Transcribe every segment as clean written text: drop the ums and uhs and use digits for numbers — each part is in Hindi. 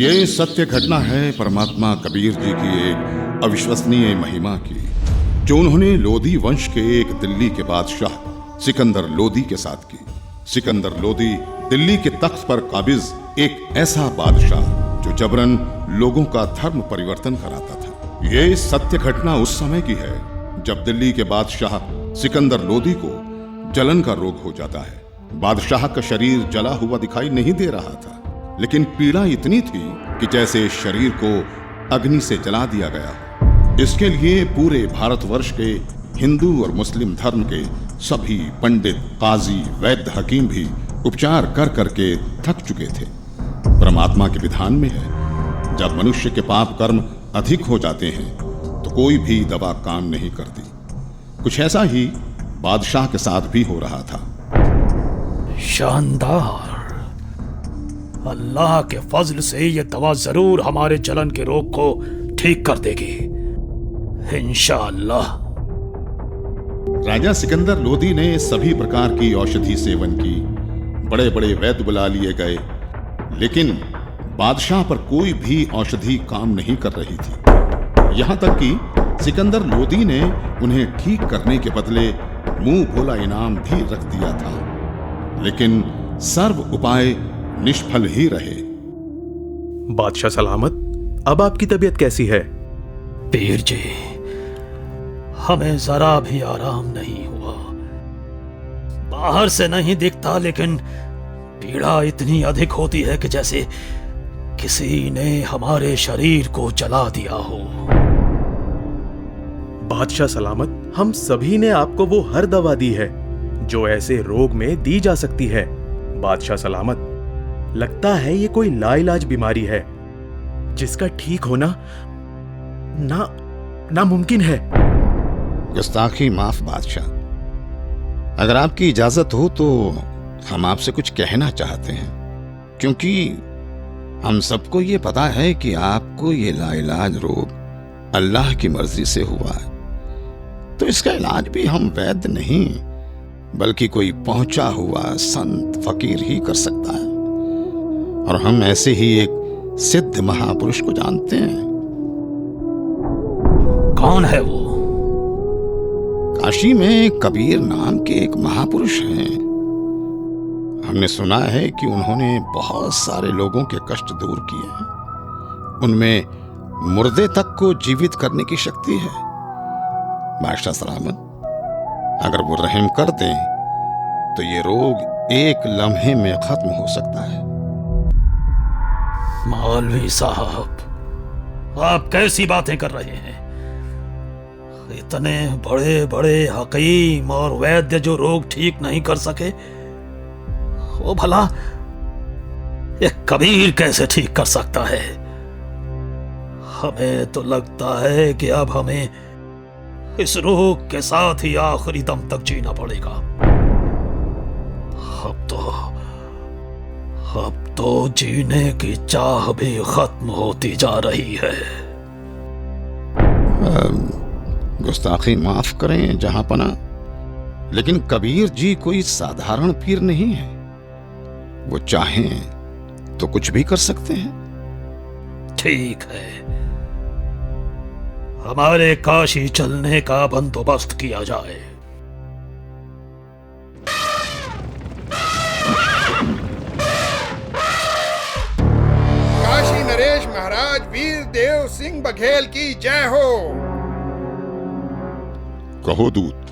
ये सत्य घटना है परमात्मा कबीर जी की एक अविश्वसनीय महिमा की, जो उन्होंने लोदी वंश के एक दिल्ली के बादशाह सिकंदर लोदी के साथ की। सिकंदर लोदी दिल्ली के तख्त पर काबिज एक ऐसा बादशाह जो जबरन लोगों का धर्म परिवर्तन कराता था। ये सत्य घटना उस समय की है जब दिल्ली के बादशाह सिकंदर लोदी को जलन का रोग हो जाता है। बादशाह का शरीर जला हुआ दिखाई नहीं दे रहा था, लेकिन पीड़ा इतनी थी कि जैसे शरीर को अग्नि से जला दिया गया हो। इसके लिए पूरे भारतवर्ष के हिंदू और मुस्लिम धर्म के सभी पंडित, काजी, वैद्य, हकीम भी उपचार कर करके थक चुके थे। परमात्मा के विधान में है, जब मनुष्य के पाप कर्म अधिक हो जाते हैं तो कोई भी दवा काम नहीं करती। कुछ ऐसा ही बादशाह के साथ भी हो रहा था। शानदार। अल्लाह के फजल से ये दवा जरूर हमारे जलन के रोग को ठीक कर देगी, इंशाअल्लाह। राजा सिकंदर लोदी ने सभी प्रकार की औषधि सेवन की, बड़े बड़े वैद्य बुला लिए गए, लेकिन बादशाह पर कोई भी औषधि काम नहीं कर रही थी। यहां तक कि सिकंदर लोदी ने उन्हें ठीक करने के बदले मुंह बोला इनाम भी रख दिया था, लेकिन सर्व उपाय निष्फल ही रहे। बादशाह सलामत, अब आपकी तबीयत कैसी है? पीर जी, हमें जरा भी आराम नहीं हुआ। बाहर से नहीं दिखता, लेकिन पीड़ा इतनी अधिक होती है कि जैसे किसी ने हमारे शरीर को जला दिया हो। बादशाह सलामत, हम सभी ने आपको वो हर दवा दी है जो ऐसे रोग में दी जा सकती है। बादशाह सलामत, लगता है ये कोई लाइलाज बीमारी है जिसका ठीक होना नामुमकिन है। गुस्ताखी माफ बादशाह, अगर आपकी इजाजत हो तो हम आपसे कुछ कहना चाहते हैं, क्योंकि हम सबको ये पता है कि आपको ये लाइलाज रोग अल्लाह की मर्जी से हुआ है, तो इसका इलाज भी हम वैद्य नहीं बल्कि कोई पहुंचा हुआ संत फकीर ही कर सकता है। और हम ऐसे ही एक सिद्ध महापुरुष को जानते हैं। कौन है वो? काशी में कबीर नाम के एक महापुरुष हैं। हमने सुना है कि उन्होंने बहुत सारे लोगों के कष्ट दूर किए हैं। उनमें मुर्दे तक को जीवित करने की शक्ति है। बादशाह सलामत, अगर वो रहम कर दें तो ये रोग एक लम्हे में खत्म हो सकता है। मौलवी साहब, आप कैसी बातें कर रहे हैं? इतने बड़े बड़े हकीम और वैद्य जो रोग ठीक नहीं कर सके, वो भला एक कबीर कैसे ठीक कर सकता है? हमें तो लगता है कि अब हमें इस रोग के साथ ही आखिरी दम तक जीना पड़ेगा। अब तो जीने की चाह भी खत्म होती जा रही है। गुस्ताखी माफ करें जहांपना, लेकिन कबीर जी कोई साधारण पीर नहीं है। वो चाहें तो कुछ भी कर सकते हैं। ठीक है, हमारे काशी चलने का बंदोबस्त किया जाए। काशी नरेश महाराज वीर देव सिंह बघेल की जय हो। कहो दूत,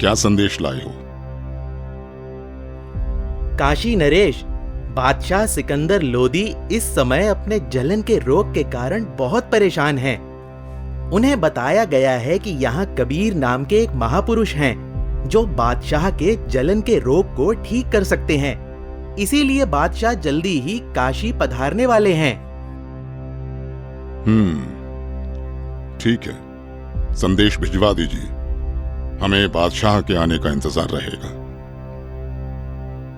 क्या संदेश लाए हो? काशी नरेश, बादशाह सिकंदर लोदी इस समय अपने जलन के रोग के कारण बहुत परेशान हैं। उन्हें बताया गया है कि यहाँ कबीर नाम के एक महापुरुष हैं जो बादशाह के जलन के रोग को ठीक कर सकते हैं। इसीलिए बादशाह जल्दी ही काशी पधारने वाले हैं। ठीक है, संदेश भिजवा दीजिए। हमें बादशाह के आने का इंतजार रहेगा।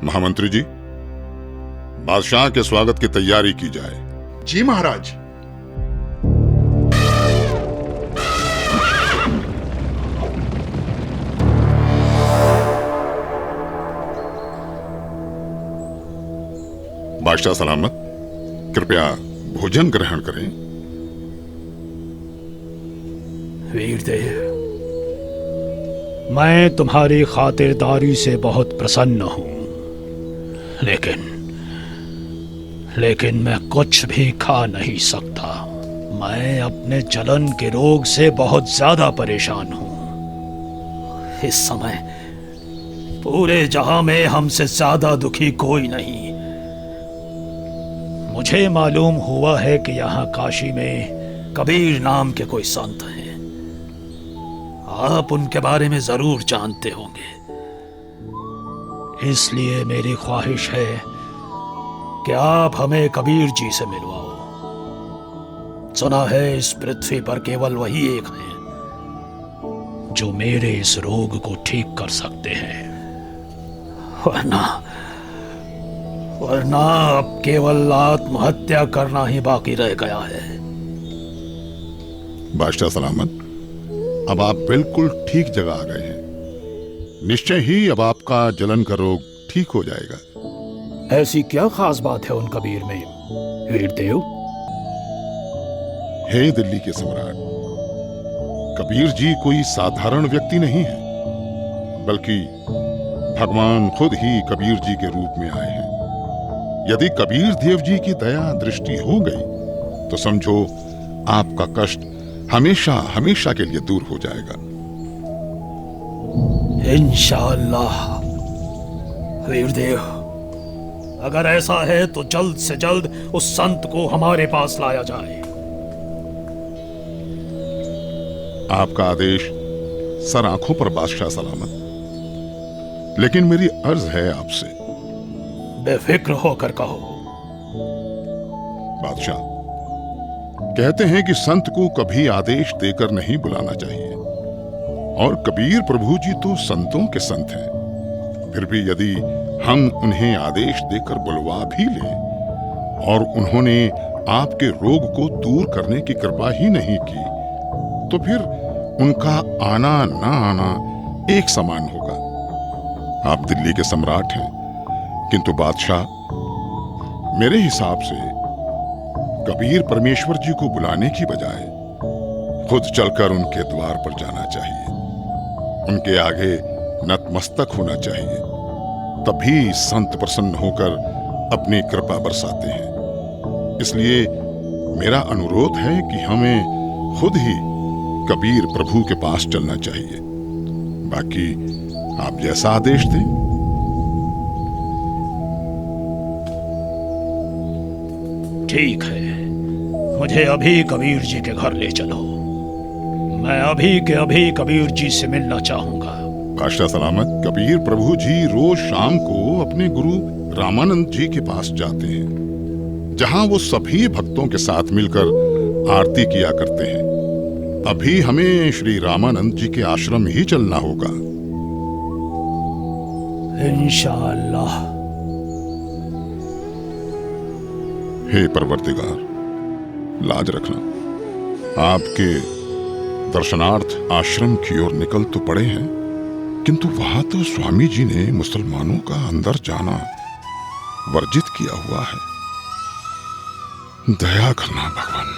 महामंत्री जी, बादशाह के स्वागत की तैयारी की जाए। जी महाराज। बादशाह सलामत, कृपया भोजन ग्रहण करें। वीरदेव, मैं तुम्हारी खातिरदारी से बहुत प्रसन्न हूं, लेकिन मैं कुछ भी खा नहीं सकता। मैं अपने जलन के रोग से बहुत ज्यादा परेशान हूं। इस समय पूरे जहां में हमसे ज्यादा दुखी कोई नहीं। मुझे मालूम हुआ है कि यहाँ काशी में कबीर नाम के कोई संत हैं। आप उनके बारे में जरूर जानते होंगे, इसलिए मेरी ख्वाहिश है कि आप हमें कबीर जी से मिलवाओ। सुना है इस पृथ्वी पर केवल वही एक हैं जो मेरे इस रोग को ठीक कर सकते हैं, वरना अब केवल आत्महत्या करना ही बाकी रह गया है। बादशाह सलामत, अब आप बिल्कुल ठीक जगह आ गए हैं। निश्चय ही अब आपका जलन का रोग ठीक हो जाएगा। ऐसी क्या खास बात है उन कबीर में, वीरदेव? हे दिल्ली के सम्राट, कबीर जी कोई साधारण व्यक्ति नहीं है, बल्कि भगवान खुद ही कबीर जी के रूप में आए हैं। यदि कबीर देव जी की दया दृष्टि हो गई तो समझो आपका कष्ट हमेशा हमेशा के लिए दूर हो जाएगा। इंशाअल्लाह। वीरदेव, अगर ऐसा है तो जल्द से जल्द उस संत को हमारे पास लाया जाए। आपका आदेश सर आंखों पर बादशाह सलामत। लेकिन मेरी अर्ज है आपसे। बेफिक्र होकर कहो। बादशाह, कहते हैं कि संत को कभी आदेश देकर नहीं बुलाना चाहिए, और कबीर प्रभु जी तो संतों के संत हैं। फिर भी यदि हम उन्हें आदेश देकर बुलवा भी लें और उन्होंने आपके रोग को दूर करने की कृपा ही नहीं की, तो फिर उनका आना ना आना एक समान होगा। आप दिल्ली के सम्राट हैं, किंतु बादशाह, मेरे हिसाब से कबीर परमेश्वर जी को बुलाने की बजाय खुद चलकर उनके द्वार पर जाना चाहिए, उनके आगे नतमस्तक होना चाहिए। तभी संत प्रसन्न होकर अपनी कृपा बरसाते हैं। इसलिए मेरा अनुरोध है कि हमें खुद ही कबीर प्रभु के पास चलना चाहिए। बाकी आप जैसा आदेश दें। ठीक है, मुझे अभी कबीर जी के घर ले चलो। मैं अभी के अभी कबीर जी से मिलना चाहूंगा। बादशाह सलामत, कबीर प्रभु जी रोज शाम को अपने गुरु रामानंद जी के पास जाते हैं, जहां वो सभी भक्तों के साथ मिलकर आरती किया करते हैं। अभी हमें श्री रामानंद जी के आश्रम ही चलना होगा। इंशाअल्लाह। हे परवरदिगार, लाज रखना। आपके दर्शनार्थ आश्रम की ओर निकल तो पड़े हैं, किंतु वहां तो स्वामी जी ने मुसलमानों का अंदर जाना वर्जित किया हुआ है। दया करना भगवान।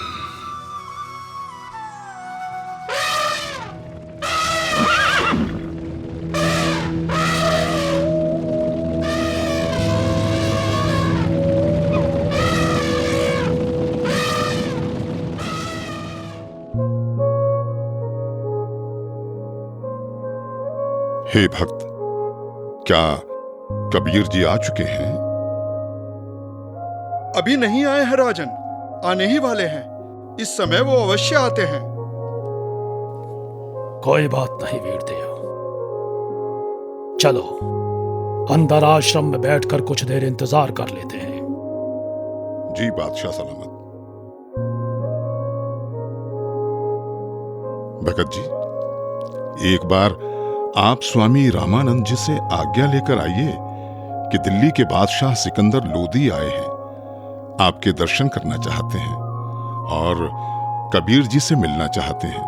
हे भक्त, क्या कबीर जी आ चुके हैं? अभी नहीं आए हैं राजन, आने ही वाले हैं। इस समय वो अवश्य आते हैं। कोई बात नहीं वीरदेव, चलो अंदर आश्रम में बैठकर कुछ देर इंतजार कर लेते हैं। जी बादशाह सलामत। भगत जी, एक बार आप स्वामी रामानंद जी से आज्ञा लेकर आइए कि दिल्ली के बादशाह सिकंदर लोदी आए हैं, आपके दर्शन करना चाहते हैं और कबीर जी से मिलना चाहते हैं।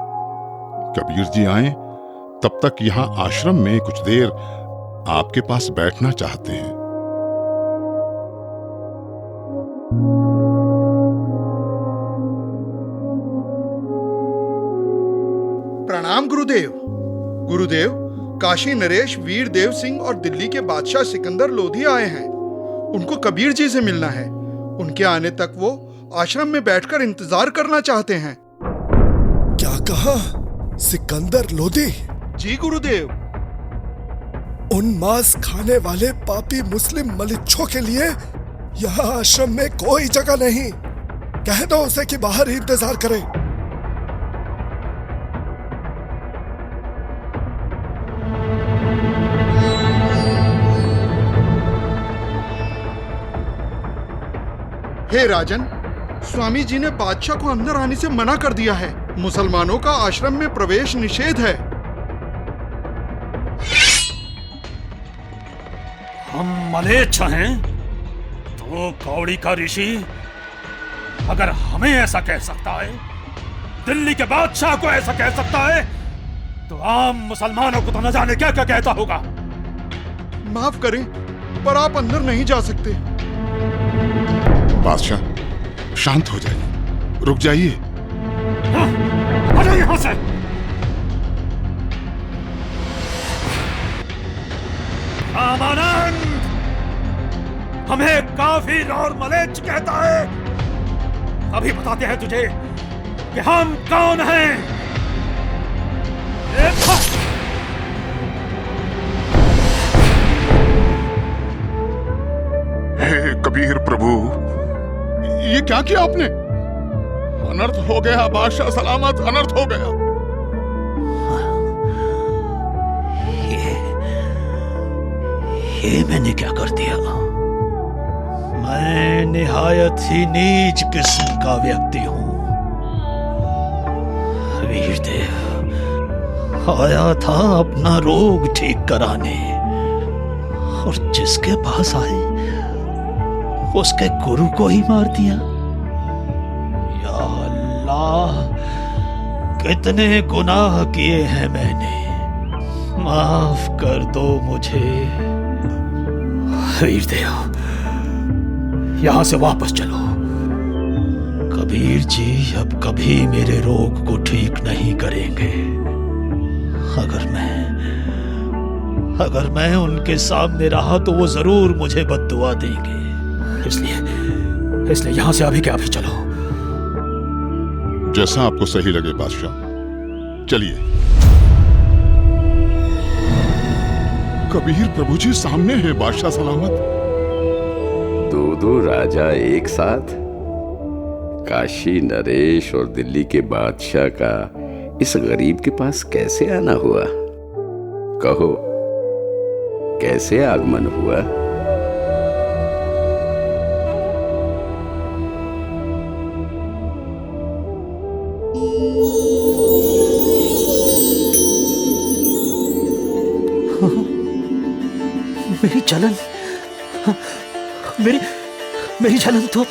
कबीर जी आए तब तक यहां आश्रम में कुछ देर आपके पास बैठना चाहते हैं। गुरुदेव। गुरुदेव, काशी नरेश, वीर देव सिंह और दिल्ली के बादशाह सिकंदर लोधी आए हैं। उनको कबीर जी से मिलना है। उनके आने तक वो आश्रम में बैठकर इंतजार करना चाहते हैं। क्या कहा? सिकंदर लोधी? जी गुरुदेव। उन मांस खाने वाले पापी मुस्लिम मलिच्छों के लिए यहाँ आश्रम में कोई जगह नहीं। कह दो उसे कि बाहर ही इंतजार करे। हे राजन, स्वामी जी ने बादशाह को अंदर आने से मना कर दिया है। मुसलमानों का आश्रम में प्रवेश निषेध है। हम मलेच्छ हैं तो कौड़ी का ऋषि अगर हमें ऐसा कह सकता है, दिल्ली के बादशाह को ऐसा कह सकता है, तो आम मुसलमानों को तो न जाने क्या क्या कहता होगा। माफ करें, पर आप अंदर नहीं जा सकते। बादशाह शांत हो जाइए, रुक जाइए। हटो यहां से। रामानंद हमें काफिर और मलेच्छ कहता है। अभी बताते हैं तुझे कि हम कौन हैं। हे कबीर प्रभु, ये क्या किया आपने? अनर्थ हो गया बादशाह सलामत, अनर्थ हो गया। ये मैंने क्या कर दिया? मैं निहायत ही नीच किस्म का व्यक्ति हूं। वीरदेव आया था अपना रोग ठीक कराने, और जिसके पास आए उसके गुरु को ही मार दिया। या अल्लाह, कितने गुनाह किए हैं मैंने, माफ कर दो मुझे। वीरदेव यहां से वापस चलो। कबीर जी अब कभी मेरे रोग को ठीक नहीं करेंगे। अगर मैं उनके सामने रहा तो वो जरूर मुझे बद्दुआ देंगे। इसलिए यहां से अभी के अभी चलो। जैसा आपको सही लगे बादशाह, चलिए। कबीर प्रभु जी सामने है बादशाह सलामत। दो राजा एक साथ? काशी नरेश और दिल्ली के बादशाह का इस गरीब के पास कैसे आना हुआ? कहो, कैसे आगमन हुआ? मेरी जलन, मेरी जलन तो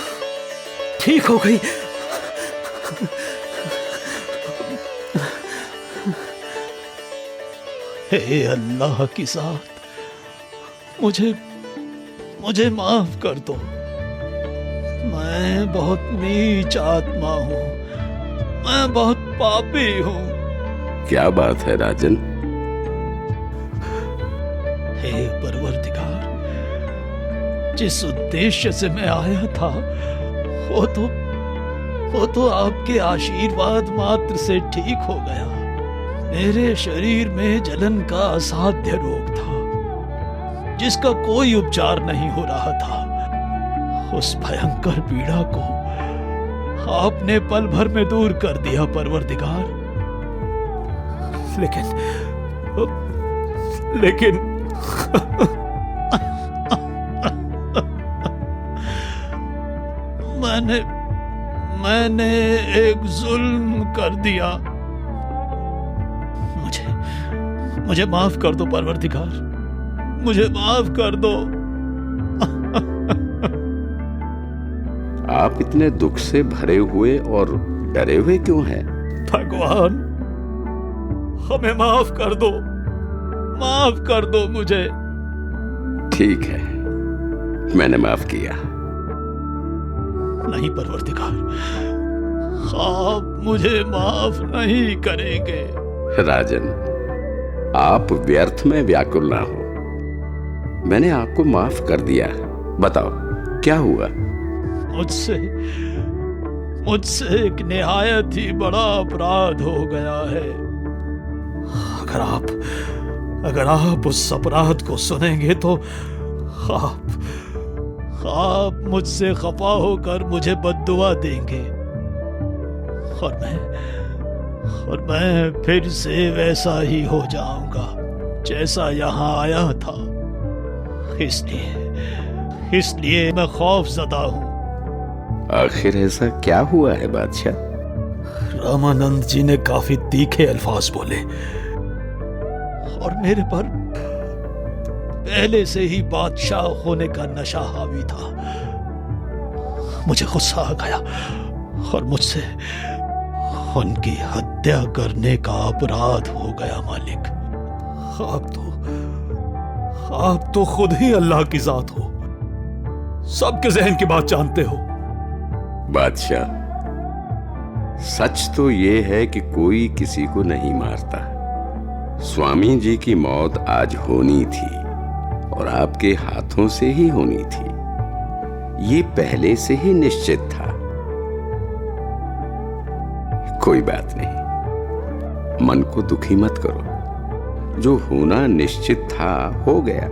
ठीक हो गई। हे अल्लाह की साथ, मुझे माफ कर दो। मैं बहुत नीच आत्मा हूं, मैं बहुत पापी हूं। क्या बात है राजन? हे परवरदिगार, जिस उद्देश्य से मैं आया था वो तो आपके आशीर्वाद मात्र से ठीक हो गया। मेरे शरीर में जलन का असाध्य रोग था, जिसका कोई उपचार नहीं हो रहा था। उस भयंकर पीड़ा को आपने पल भर में दूर कर दिया परवरदिगार। लेकिन मैंने एक जुल्म कर दिया। मुझे माफ कर दो परवरदिगार, मुझे माफ कर दो। आप इतने दुख से भरे हुए और डरे हुए क्यों हैं? भगवान, हमें माफ कर दो, माफ कर दो मुझे। ठीक है, मैंने माफ किया। नहीं परवरदिगार, आप मुझे माफ नहीं करेंगे। राजन, आप व्यर्थ में व्याकुल ना हो। मैंने आपको माफ कर दिया। बताओ क्या हुआ? मुझसे एक निहायत ही बड़ा अपराध हो गया है। अगर आप उस अपराध को सुनेंगे तो आप मुझसे खफा होकर मुझे बद्दुआ देंगे और मैं फिर से वैसा ही हो जाऊंगा जैसा यहाँ आया था। इसलिए मैं खौफजदा हूँ। आखिर ऐसा क्या हुआ है बादशाह? रामानंद जी ने काफी तीखे अल्फाज बोले और मेरे पर पहले से ही बादशाह होने का नशा हावी था। मुझे गुस्सा आ गया और मुझसे उनकी हत्या करने का अपराध हो गया। मालिक, आप तो खुद ही अल्लाह की जात हो, सबके जहन की बात जानते हो। बादशाह, सच तो ये है कि कोई किसी को नहीं मारता। स्वामी जी की मौत आज होनी थी और आपके हाथों से ही होनी थी। ये पहले से ही निश्चित था। कोई बात नहीं, मन को दुखी मत करो। जो होना निश्चित था हो गया।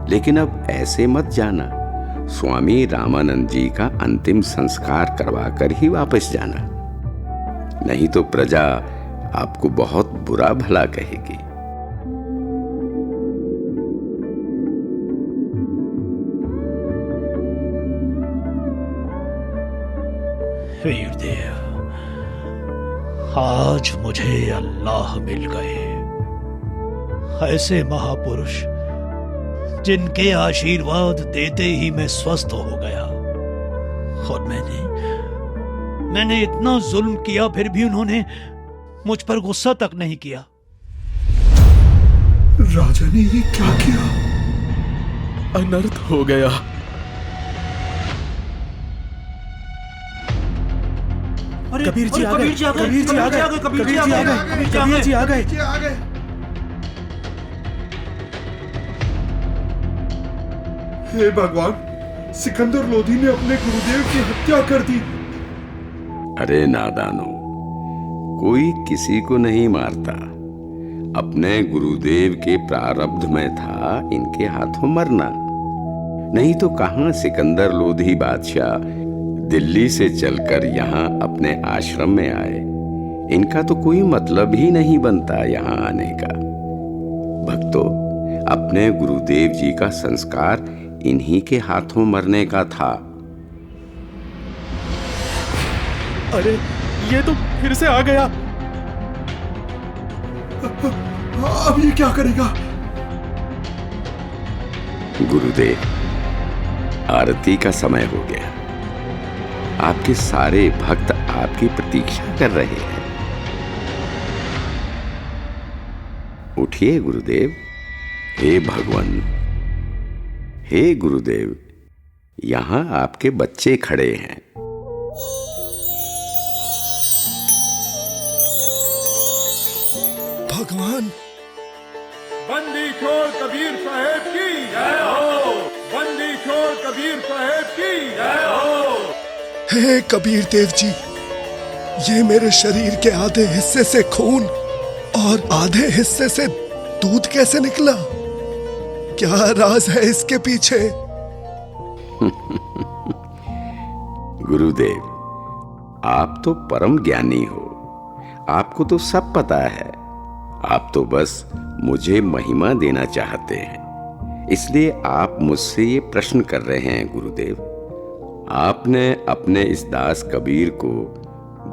लेकिन अब ऐसे मत जाना, स्वामी रामानंद जी का अंतिम संस्कार करवाकर ही वापस जाना, नहीं तो प्रजा आपको बहुत बुरा भला कहेगी। वीरदेव, आज मुझे अल्लाह मिल गए, ऐसे महापुरुष जिनके आशीर्वाद देते ही मैं स्वस्थ हो गया। और मैंने इतना जुल्म किया, फिर भी उन्होंने मुझ पर गुस्सा तक नहीं किया। राजा ने ये क्या किया? अनर्थ हो गया। कबीर जी आ गए, कबीर जी आ गए, कबीर जी आ गए, कबीर जी आ गए। हे भगवान, सिकंदर लोधी ने अपने गुरुदेव की हत्या कर दी। अरे नादानो, कोई किसी को नहीं मारता। अपने गुरुदेव के प्रारब्ध में था इनके हाथों मरना। नहीं तो कहां सिकंदर लोधी बादशाह दिल्ली से चलकर यहाँ अपने आश्रम में आए। इनका तो कोई मतलब ही नहीं बनता यहाँ आने का। भक्तों, अपने गुरुदेव जी का संस्कार इन्हीं के हाथों मरने का था। अरे ये तो फिर से आ गया। अब ये क्या करेगा? गुरुदेव, आरती का समय हो गया। आपके सारे भक्त आपकी प्रतीक्षा कर रहे हैं। उठिए गुरुदेव। हे भगवान, हे गुरुदेव, यहां आपके बच्चे खड़े हैं। भगवान, बंदी छोड़ कबीर साहेब की जय हो। बंदी छोड़ कबीर साहेब की जय हो। हे कबीर देव जी, ये मेरे शरीर के आधे हिस्से से खून और आधे हिस्से से दूध कैसे निकला? क्या राज है इसके पीछे? गुरुदेव, आप तो परम ज्ञानी हो, आपको तो सब पता है। आप तो बस मुझे महिमा देना चाहते हैं, इसलिए आप मुझसे ये प्रश्न कर रहे हैं। गुरुदेव, आपने अपने इस दास कबीर को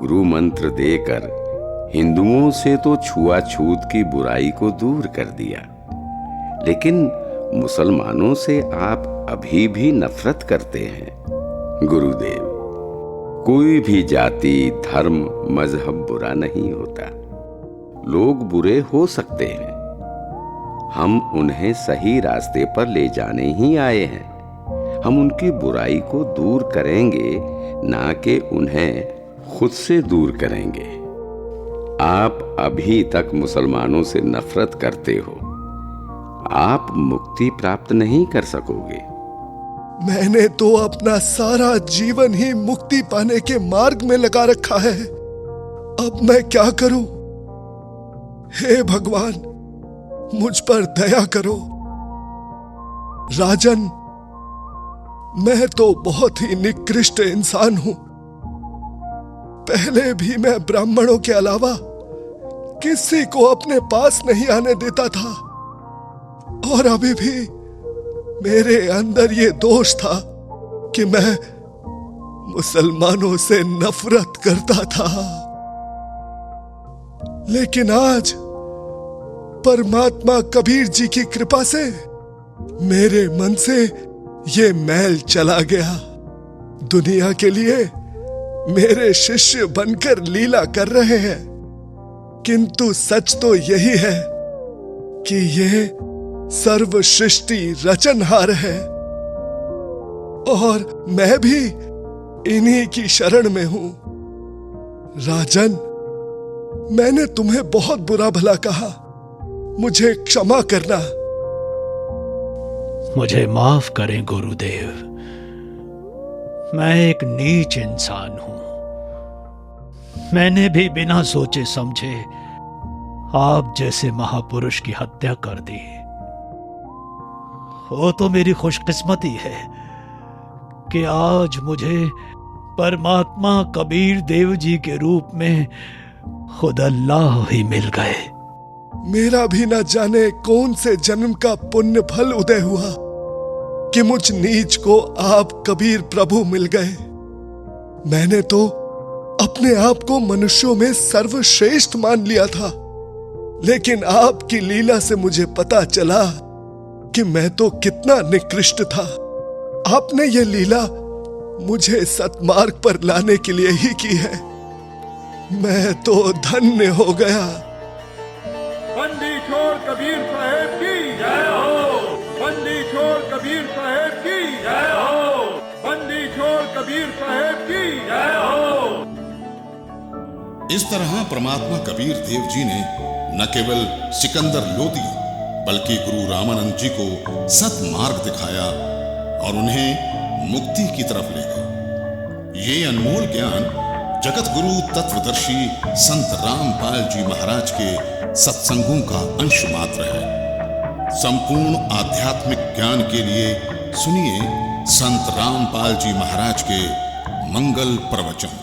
गुरु मंत्र देकर हिंदुओं से तो छुआछूत की बुराई को दूर कर दिया, लेकिन मुसलमानों से आप अभी भी नफरत करते हैं। गुरुदेव, कोई भी जाति, धर्म, मजहब बुरा नहीं होता। लोग बुरे हो सकते हैं, हम उन्हें सही रास्ते पर ले जाने ही आए हैं। हम उनकी बुराई को दूर करेंगे, ना कि उन्हें खुद से दूर करेंगे। आप अभी तक मुसलमानों से नफरत करते हो, आप मुक्ति प्राप्त नहीं कर सकोगे। मैंने तो अपना सारा जीवन ही मुक्ति पाने के मार्ग में लगा रखा है। अब मैं क्या करूं? हे भगवान, मुझ पर दया करो। राजन, मैं तो बहुत ही निकृष्ट इंसान हूं। पहले भी मैं ब्राह्मणों के अलावा किसी को अपने पास नहीं आने देता था, और अभी भी मेरे अंदर ये दोष था कि मैं मुसलमानों से नफरत करता था। लेकिन आज परमात्मा कबीर जी की कृपा से मेरे मन से ये मैल चला गया। दुनिया के लिए मेरे शिष्य बनकर लीला कर रहे हैं, किंतु सच तो यही है कि ये सर्व सृष्टि रचनहार है, और मैं भी इन्हीं की शरण में हूं। राजन, मैंने तुम्हें बहुत बुरा भला कहा, मुझे क्षमा करना। मुझे माफ करें गुरुदेव, मैं एक नीच इंसान हूं। मैंने भी बिना सोचे समझे आप जैसे महापुरुष की हत्या कर दी। वो तो मेरी खुशकिस्मती है कि आज मुझे परमात्मा कबीर देव जी के रूप में खुद अल्लाह ही मिल गए। मेरा भी न जाने कौन से जन्म का पुण्य फल उदय हुआ कि मुझ नीच को आप कबीर प्रभु मिल गए। मैंने तो अपने आप को मनुष्यों में सर्वश्रेष्ठ मान लिया था, लेकिन आपकी लीला से मुझे पता चला कि मैं तो कितना निकृष्ट था। आपने ये लीला मुझे सतमार्ग पर लाने के लिए ही की है। मैं तो धन्य हो गया। बंदी छोड़ कबीर साहेब की जय हो। बंदी छोड़ कबीर साहेब की जय हो। बंदी छोड़ कबीर साहेब की जय हो। इस तरह परमात्मा कबीर देव जी ने न केवल सिकंदर लोदी बल्कि गुरु रामानंद जी को सतमार्ग दिखाया और उन्हें मुक्ति की तरफ ले गए। ये अनमोल ज्ञान जगत गुरु तत्वदर्शी संत रामपाल जी महाराज के सत्संगों का अंश मात्र है। संपूर्ण आध्यात्मिक ज्ञान के लिए सुनिए संत रामपाल जी महाराज के मंगल प्रवचन।